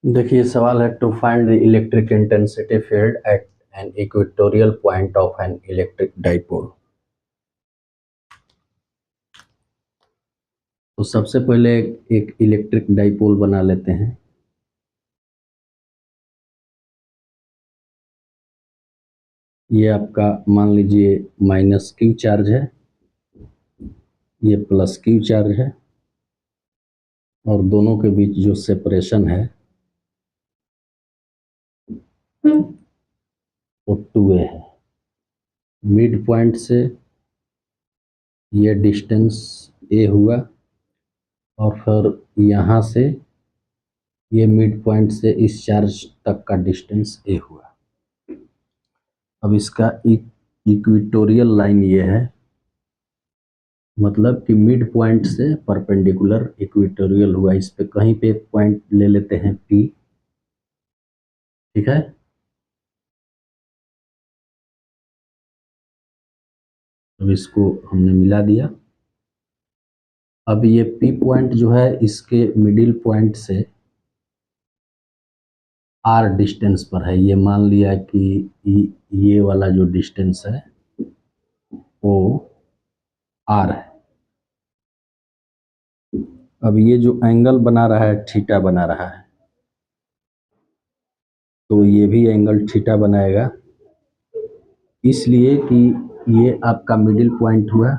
देखिए सवाल है to find the electric intensity field at an equatorial point of an electric dipole. तो सबसे पहले एक इलेक्ट्रिक डाइपोल बना लेते हैं। ये आपका मान लीजिए माइनस क्यू चार्ज है, ये प्लस क्यू चार्ज है और दोनों के बीच जो सेपरेशन है वो 2a है। मिड पॉइंट से ये डिस्टेंस a हुआ और फिर यहाँ से ये मिड पॉइंट से इस चार्ज तक का डिस्टेंस a हुआ। अब इसका इक्वेटोरियल लाइन ये है, मतलब कि मिड पॉइंट से परपेंडिकुलर इक्वेटोरियल हुआ। इस पे कहीं पे एक पॉइंट ले लेते हैं P, ठीक है। अब इसको हमने मिला दिया। अब ये P पॉइंट जो है इसके मिडिल पॉइंट से R डिस्टेंस पर है। ये मान लिया कि ये वाला जो डिस्टेंस है वो R है। अब ये जो एंगल बना रहा है थीटा बना रहा है, तो ये भी एंगल थीटा बनाएगा, इसलिए कि ये आपका मिडिल पॉइंट हुआ।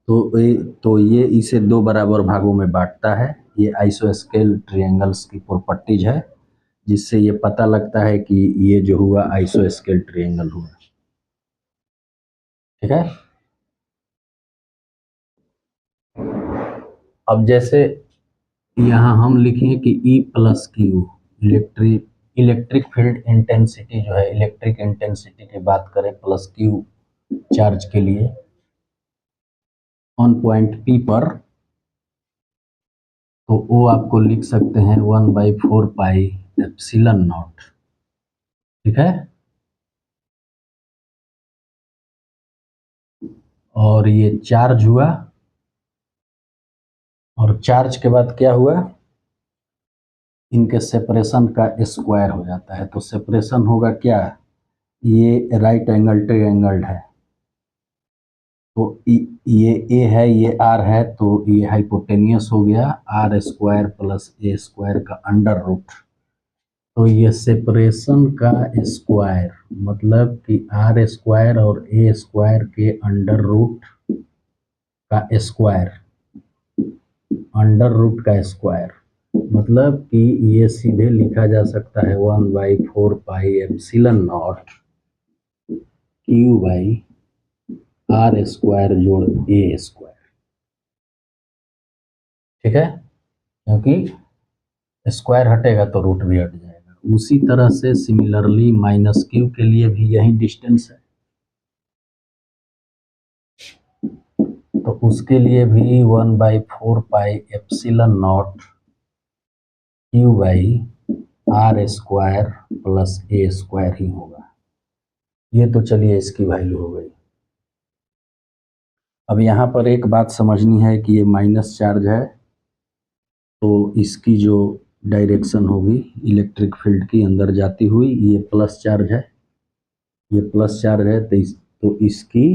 तो ये इसे दो बराबर भागों में बांटता है। ये आइसोस्केल ट्रायंगल्स की प्रॉपर्टीज है, जिससे ये पता लगता है कि ये जो हुआ आइसोस्केल ट्रायंगल हुआ, ठीक है। अब जैसे यहाँ हम लिखें कि E plus Q electric field intensity जो है, इलेक्ट्रिक इंटेंसिटी की बात करें प्लस क्यू चार्ज के लिए ऑन पॉइंट P पर, तो वो आपको लिख सकते हैं 1/4 पाई एप्सिलॉन नॉट, ठीक है। और ये चार्ज हुआ, और चार्ज के बाद क्या हुआ, इनके सेपरेशन का स्क्वायर हो जाता है। तो सेपरेशन होगा क्या, ये राइट एंगल ट्रायंगल है, तो ये ए है, ये आर है, तो ये हाइपोटेनियस हो गया आर स्क्वायर प्लस ए स्क्वायर का अंडर रूट। तो ये सेपरेशन का स्क्वायर मतलब कि आर स्क्वायर और ए स्क्वायर के अंडर रूट का स्क्वायर, अंडर रूट का स्क्वायर मतलब कि ये सीधे लिखा जा सकता है 1/4 pi epsilon not Q by are square जोड़ ए स्क्वायर, ठीक है। क्योंकि स्क्वायर हटेगा तो रूट भी हट जाएगा। उसी तरह से सिमिलरली माइनस क्यू के लिए भी यही डिस्टेंस है, तो उसके लिए भी 1/4 pi epsilon not Q by are square plus A square ही होगा। ये तो चलिए इसकी वैल्यू हो गई। अब यहाँ पर एक बात समझनी है कि ये माइनस चार्ज है, तो इसकी जो डायरेक्शन होगी इलेक्ट्रिक फील्ड की अंदर जाती हुई, ये प्लस चार्ज है, ये प्लस चार्ज है, तो इसकी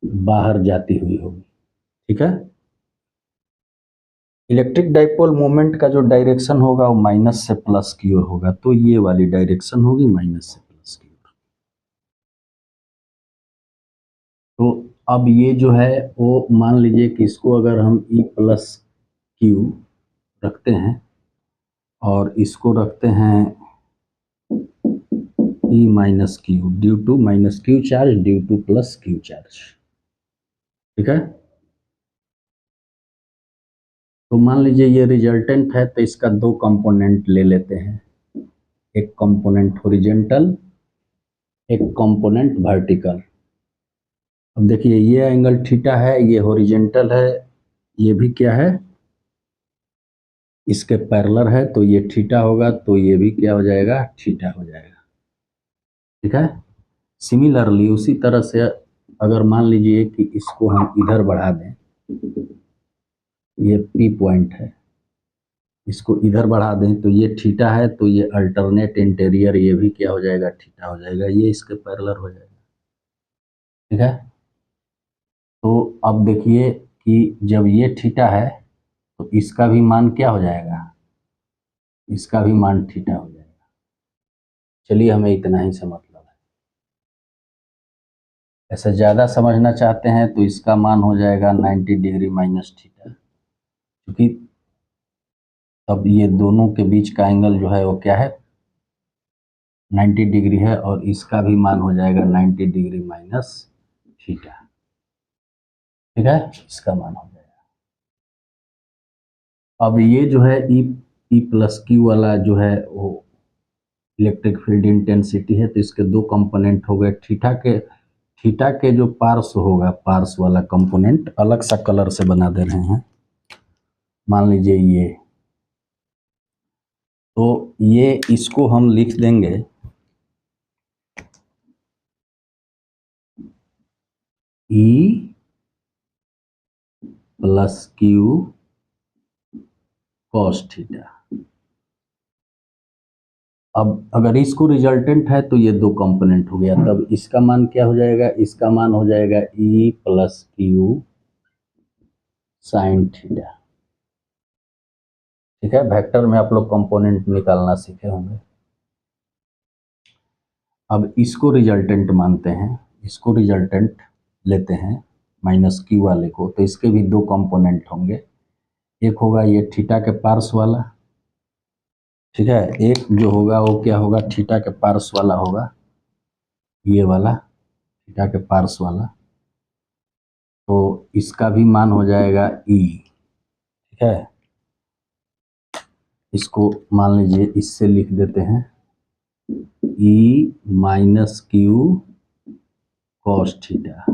बाहर जाती हुई होगी, ठीक है। इलेक्ट्रिक डाइपोल मोमेंट का जो डायरेक्शन होगा वो माइनस से प्लस की ओर होगा, तो ये वाली डायरेक्शन होगी माइनस से प्लस की ओर। तो अब ये जो है वो मान लीजिए कि इसको अगर हम E प्लस क्यू रखते हैं और इसको रखते हैं E माइनस Q due to minus Q charge due to plus Q charge, ठीक है। तो मान लीजिए ये रिजल्टेंट है, तो इसका दो कंपोनेंट ले लेते हैं, एक कंपोनेंट हॉरिजॉन्टल, एक कंपोनेंट वर्टिकल। अब देखिए ये एंगल थीटा है, ये हॉरिजॉन्टल है, ये भी क्या है इसके पैरेलल है, तो ये थीटा होगा, तो ये भी क्या हो जाएगा थीटा हो जाएगा, ठीक है। सिमिलरली उसी तरह से अगर मान लीजिए कि इसको हम इधर बढ़ा दें, ये P पॉइंट है, इसको इधर बढ़ा दें तो ये थीटा है, तो ये अल्टरनेट इंटीरियर ये भी क्या हो जाएगा, थीटा हो जाएगा, ये इसके पैरेलल हो जाएगा। ठीक है, तो अब देखिए कि जब ये थीटा है तो इसका भी मान क्या हो जाएगा, इसका भी मान थीटा हो जाएगा। चलिए हमें इतना ही से मतलब है। ऐसा ज़्यादा समझना चाहते हैं तो इसका मान हो जाएगा 90 डिग्री माइनस थीटा, क्योंकि तब ये दोनों के बीच का एंगल जो है वो क्या है, 90 डिग्री है, और इसका भी मान हो जाएगा 90 डिग्री माइनस थीटा। ठीक है, इसका मान हो जाएगा। अब ये जो है ई प्लस क्यू वाला जो है वो इलेक्ट्रिक फील्ड इंटेंसिटी है, तो इसके दो कंपोनेंट हो गए। थीटा के जो पार्स होगा, पार्स वाला कंपोनेंट अलग सा कलर से बना दे रहे हैं। मान लीजिए ये, तो ये इसको हम लिख देंगे ई प्लस क्यू कॉस थीटा। अब अगर इसको रिजल्टेंट है तो ये दो कंपोनेंट हो गया, तब इसका मान क्या हो जाएगा, इसका मान हो जाएगा ई प्लस क्यू साइन थीटा। ठीक है, वेक्टर में आप लोग कंपोनेंट निकालना सीखे होंगे। अब इसको रिजल्टेंट मानते हैं, इसको रिजल्टेंट लेते हैं माइनस क्यू वाले को, तो इसके भी दो कंपोनेंट होंगे। एक होगा ये थीटा के पार्स वाला, ठीक है, एक जो होगा वो क्या होगा, थीटा के पार्स वाला होगा, ये वाला थीटा के पार्स वाला, तो इसका भी मान हो जाएगा ई। ठीक है, इसको मान लीजिए इससे लिख देते हैं ई माइनस क्यू कॉस थीटा,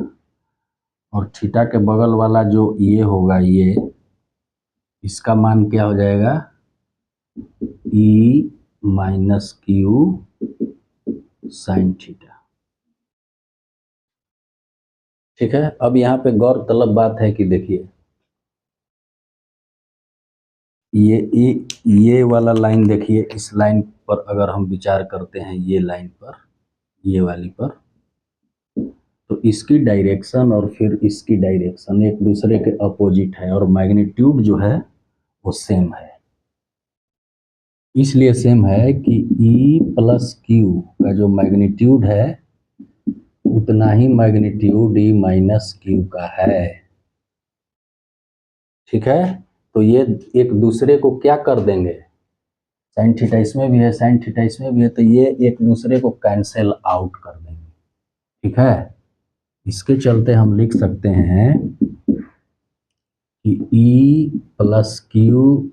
और थीटा के बगल वाला जो ये होगा, ये इसका मान क्या हो जाएगा, ई माइनस क्यू साइन थीटा। ठीक है, अब यहाँ पे गौरतलब बात है कि देखिए ये वाला लाइन देखिए, इस लाइन पर अगर हम विचार करते हैं, ये लाइन पर, ये वाली पर, तो इसकी डायरेक्शन और फिर इसकी डायरेक्शन एक दूसरे के अपोजिट है, और मैग्नीट्यूड जो है वो सेम है। इसलिए सेम है कि ई प्लस क्यू का जो मैग्नीट्यूड है उतना ही मैग्नीट्यूड ई माइनस क्यू का है। ठीक है, तो ये एक दूसरे को क्या कर देंगे, साइन थीटा इसमें भी है, साइन थीटा इसमें भी है, तो ये एक दूसरे को कैंसिल आउट कर देंगे। ठीक है, इसके चलते हम लिख सकते हैं कि ई प्लस क्यू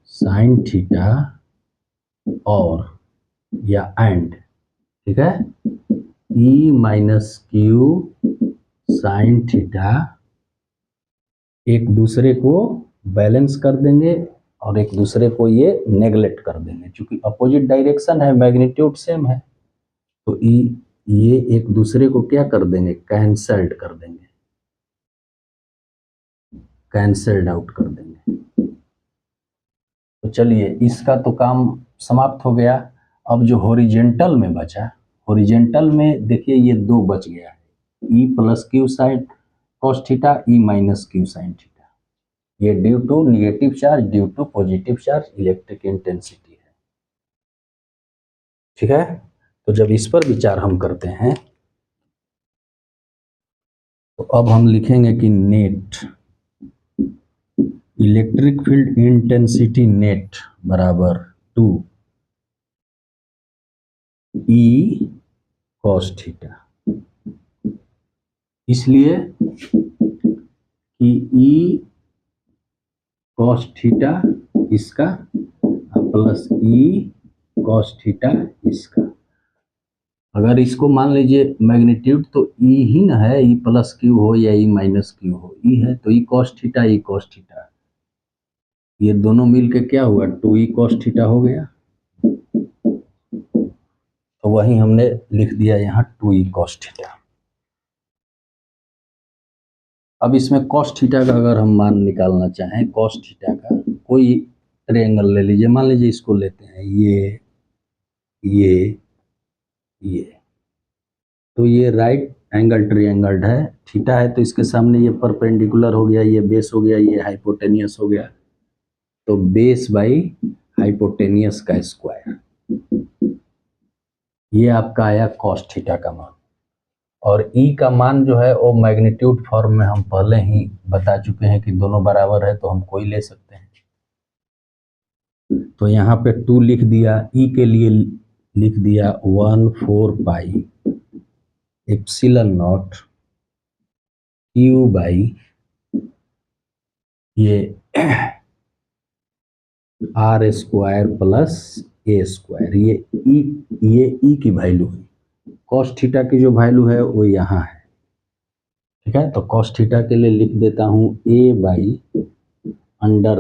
साइन थीटा और या एंड, ठीक है, ई माइनस क्यू साइन थीटा एक दूसरे को बैलेंस कर देंगे और एक दूसरे को ये नेगलेक्ट कर देंगे, क्योंकि अपोजिट डायरेक्शन है, मैग्नीट्यूड सेम है, तो ये एक दूसरे को क्या कर देंगे, कैंसल्ड कर देंगे, कैंसल्ड आउट कर देंगे। तो चलिए इसका तो काम समाप्त हो गया। अब जो हॉरिजेंटल में बचा, हॉरिजेंटल में देखिए ये दो बच गया है, E plus q sine cos theta, E minus q sine theta. ये due to negative charge, due to positive charge electric intensity है। ठीक है, तो जब इस पर विचार हम करते हैं तो अब हम लिखेंगे कि net electric field intensity net बराबर टू ई कॉस थीटा, इसलिए कि ई कॉस थीटा इसका प्लस ई कॉस थीटा इसका। अगर इसको मान लीजिए मैग्नीट्यूड तो ई ही ना है, ई प्लस क्यू हो या ई माइनस क्यू हो, ई है तो E cos theta, E cos theta, ये दोनों मिलके क्या हुआ, टू ई कॉस थीटा हो गया, तो वही हमने लिख दिया यहाँ टू ई कॉस थीटा। अब इसमें कॉस थीटा का अगर हम मान निकालना चाहें, कॉस थीटा का कोई ट्रायंगल ले लीजिए, मान लीजिए इसको लेते हैं, ये तो ये राइट एंगल ट्रायंगल है, थीटा है तो इसके सामने ये परपेंडिकुलर हो गया, ये बेस हो गया, ये हाइपोटेनियस हो गया, तो बेस बाई हाइपोटेनियस का स्क्वायर, ये आपका आया कॉस थीटा का मान। और ई का मान जो है वो मैग्नीट्यूड फॉर्म में हम पहले ही बता चुके हैं कि दोनों बराबर है तो हम कोई ले सकते हैं, तो यहाँ पे 2 लिख दिया, ई के लिए लिख दिया 1/4 pi epsilon not Q by ये आर स्क्वायर प्लस ए स्क्वायर, ये ई की वैल्यू है, कॉस थीटा की जो वैल्यू है वो यहाँ है, ठीक है। तो कॉस थीटा के लिए लिख देता हूँ ए बाई अंडर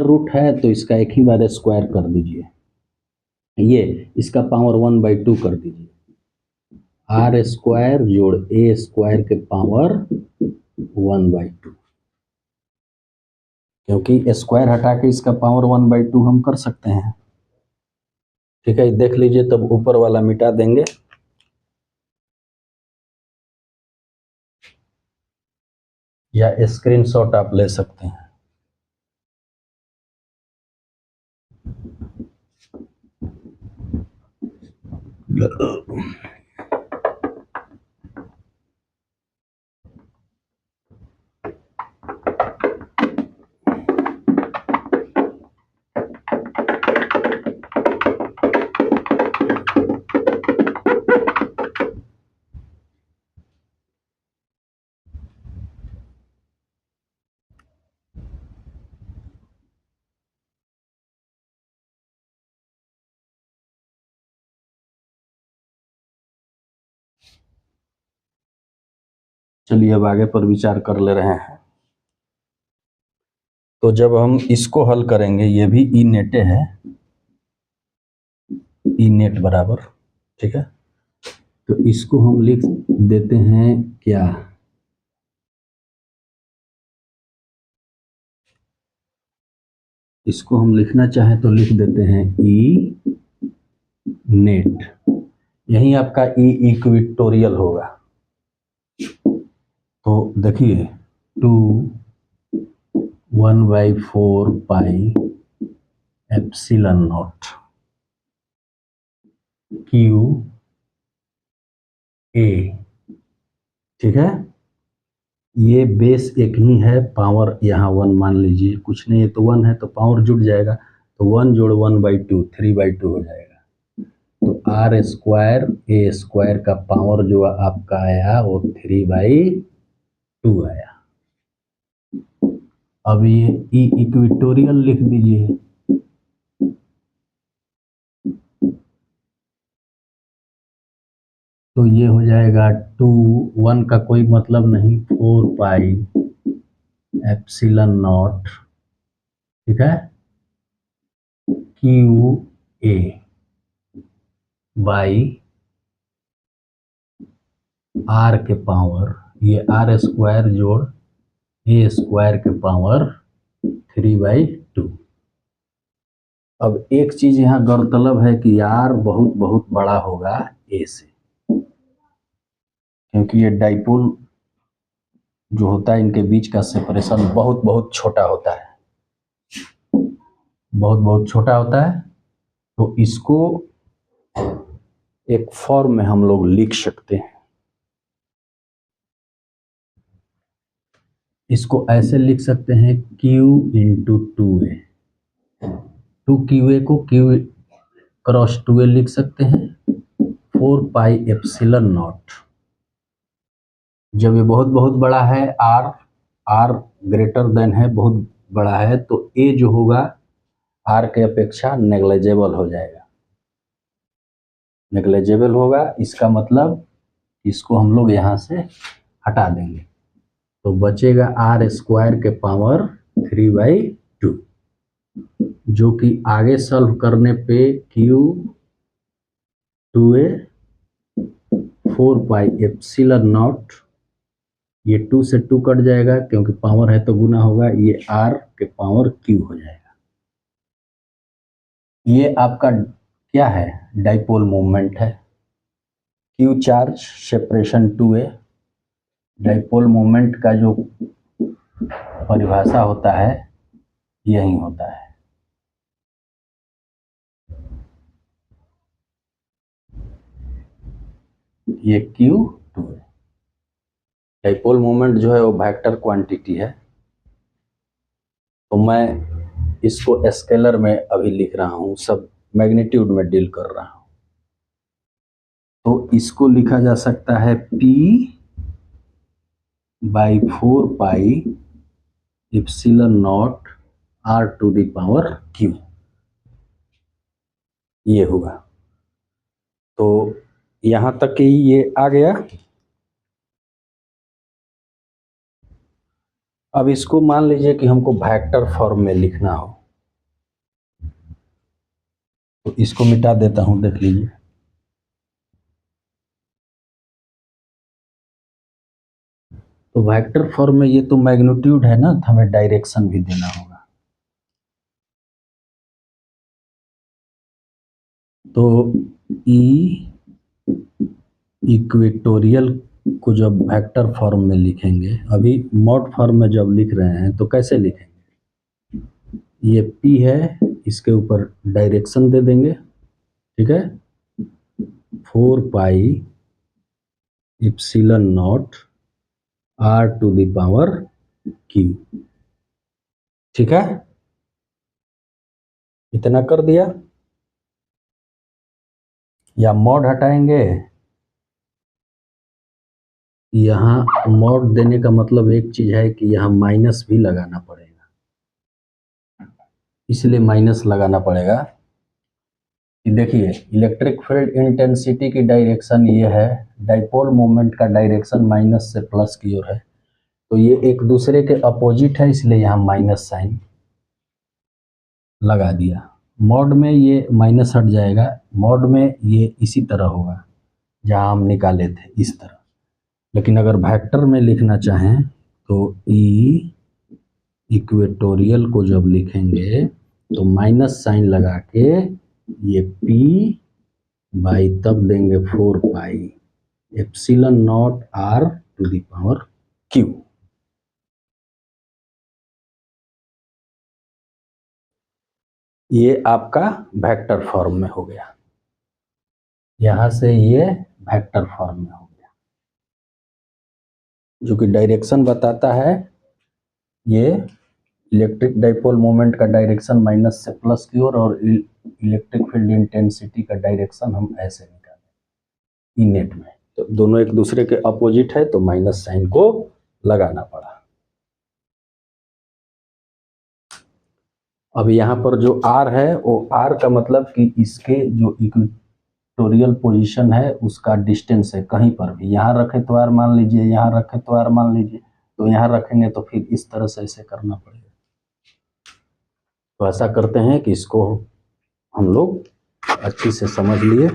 रूट है तो इसका एक ही बार स्क्वायर कर दीजिए, ये इसका पावर 1/2 कर दीजिए, आर स्क्वायर जोड़ ए स्क्वायर के पावर 1/2, क्योंकि स्क्वायर हटा के इसका पावर 1/2 हम कर सकते हैं, ठीक है। देख लीजिए, तब ऊपर वाला मिटा देंगे, या स्क्रीनशॉट आप ले सकते हैं। चलिए अब आगे पर विचार कर ले रहे हैं। तो जब हम इसको हल करेंगे, ये भी ई नेटे है, ई नेट बराबर, ठीक है, तो इसको हम लिख देते हैं क्या, इसको हम लिखना चाहें तो लिख देते हैं ई नेट, यही आपका ई इक्वेटोरियल होगा। तो देखिए 1/4 pi epsilon not Q A, ठीक है, ये बेस एक ही है, पावर यहाँ 1 मान लीजिए, कुछ नहीं है तो 1 है तो पावर जुड़ जाएगा, तो 1 जोड़ 1/2 3/2 हो जाएगा, तो आर स्क्वायर ए स्क्वायर का पावर जो आपका आया वो 3/2 आया। अब ये ई इक्वेटोरियल लिख दीजिए, तो ये हो जाएगा 2 1 का कोई मतलब नहीं, 4 पाई एप्सिलॉन नॉट, ठीक है, क्यू ए बाई आर के पावर, ये आर स्क्वायर जोड़ ए स्क्वायर के पावर 3/2। अब एक चीज यहाँ गौरतलब है कि आर बहुत बहुत बड़ा होगा ए से, क्योंकि ये डाइपोल जो होता है इनके बीच का सेपरेशन बहुत बहुत छोटा होता है, बहुत बहुत छोटा होता है, तो इसको एक फॉर्म में हम लोग लिख सकते हैं, इसको ऐसे लिख सकते हैं Q इंटू 2A, 2QA को Q क्रॉस 2A लिख सकते हैं, 4 पाई एप्सिलॉन नॉट, जब ये बहुत बहुत बड़ा है, आर ग्रेटर देन है, बहुत बड़ा है, तो ए जो होगा आर के अपेक्षा नेग्लेजेबल हो जाएगा, नेग्लेजेबल होगा, इसका मतलब इसको हम लोग यहाँ से हटा देंगे, तो बचेगा आर स्क्वायर के पावर 3/2, जो कि आगे सॉल्व करने पे Q 2A 4 pi epsilon not ये 2 से 2 कट जाएगा क्योंकि पावर है तो गुना होगा, ये r के पावर q हो जाएगा। ये आपका क्या है, डाइपोल मोमेंट है। q charge separation 2a, dipole moment का जो परिभाषा होता है यही होता है। ये Q2 है। डाइपोल मोमेंट जो है वो वेक्टर क्वांटिटी है, तो मैं इसको स्केलर में अभी लिख रहा हूँ, सब मैग्नीट्यूड में डील कर रहा हूँ। तो इसको लिखा जा सकता है P by 4 pi epsilon naught R to the power Q, ये होगा। तो यहां तक कि ये आ गया। अब इसको मान लीजिए कि हमको वेक्टर फॉर्म में लिखना हो, तो इसको मिटा देता हूं, देख लीजिए। तो वेक्टर फॉर्म में ये तो मैग्नीट्यूड है ना, तो हमें डायरेक्शन भी देना होगा। तो ई इक्वेटोरियल को जब वेक्टर फॉर्म में लिखेंगे, अभी मॉड फॉर्म में जब लिख रहे हैं तो कैसे लिखेंगे, ये पी है, इसके ऊपर डायरेक्शन दे देंगे, ठीक है, 4 pi epsilon naught R to the power Q, ठीक है, इतना कर दिया। या मॉड हटाएंगे, यहाँ मॉड देने का मतलब एक चीज है कि यहाँ माइनस भी लगाना पड़ेगा, इसलिए माइनस लगाना पड़ेगा कि देखिए इलेक्ट्रिक फील्ड इंटेंसिटी की डायरेक्शन ये है, डाइपोल मोमेंट का डायरेक्शन माइनस से प्लस की ओर है, तो ये एक दूसरे के अपोजिट है, इसलिए यहाँ माइनस साइन लगा दिया। मॉड में ये माइनस हट जाएगा, मॉड में ये इसी तरह होगा जहाँ हम निकाले थे, इस तरह। लेकिन अगर वेक्टर में लिखना चाहें तो ई इक्वेटोरियल को जब लिखेंगे तो माइनस साइन लगा के ये P बाई तब देंगे 4 pi epsilon naught R to the power Q। ये आपका वेक्टर फॉर्म में हो गया, यहां से ये वेक्टर फॉर्म में हो गया, जो कि डायरेक्शन बताता है। ये इलेक्ट्रिक डाइपोल मोमेंट का डायरेक्शन माइनस से प्लस की ओर, और इलेक्ट्रिक फील्ड इंटेंसिटी का डायरेक्शन हम ऐसे निकालें ई नेट में, तो दोनों एक दूसरे के अपोजिट है तो माइनस साइन को लगाना पड़ा। अब यहाँ पर जो R है वो R का मतलब कि इसके जो इक्वेटोरियल पोजीशन है उसका डिस्टेंस है, कहीं पर भी, यहाँ रखे तो R मान लीजिए, यहाँ रखे तो R मान लीजिए, तो यहाँ रखेंगे तो फिर इस तरह से ऐसे करना पड़ेगा। तो ऐसा करते हैं कि इसको हम लोग अच्छी से समझ लिए।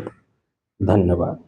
धन्यवाद।